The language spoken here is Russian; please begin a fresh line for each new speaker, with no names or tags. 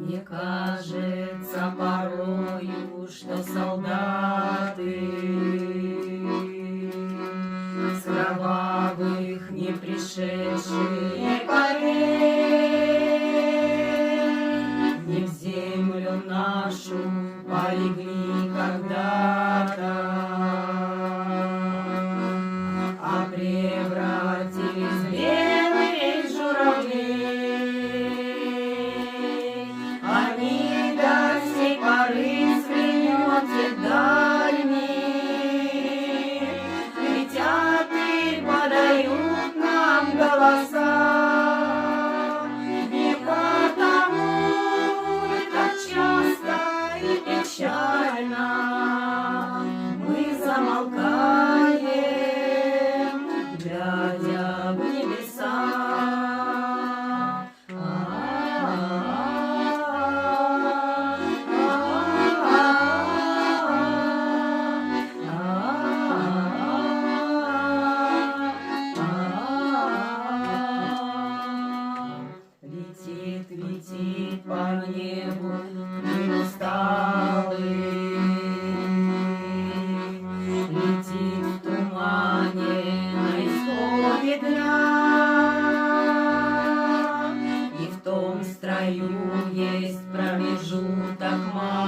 Мне кажется порою, что солдаты с кровавых не пришедшие полей не в землю нашу полегли когда-то, а превратились в белых журавлей. Они до сей поры с времен дальних летят и подают нам голоса. Не потому так часто и печально мы замолкаем, глядя в небеса. Летит, летит по небу мир усталый, летит в тумане на исходе дня, и в том строю есть промежуток малый.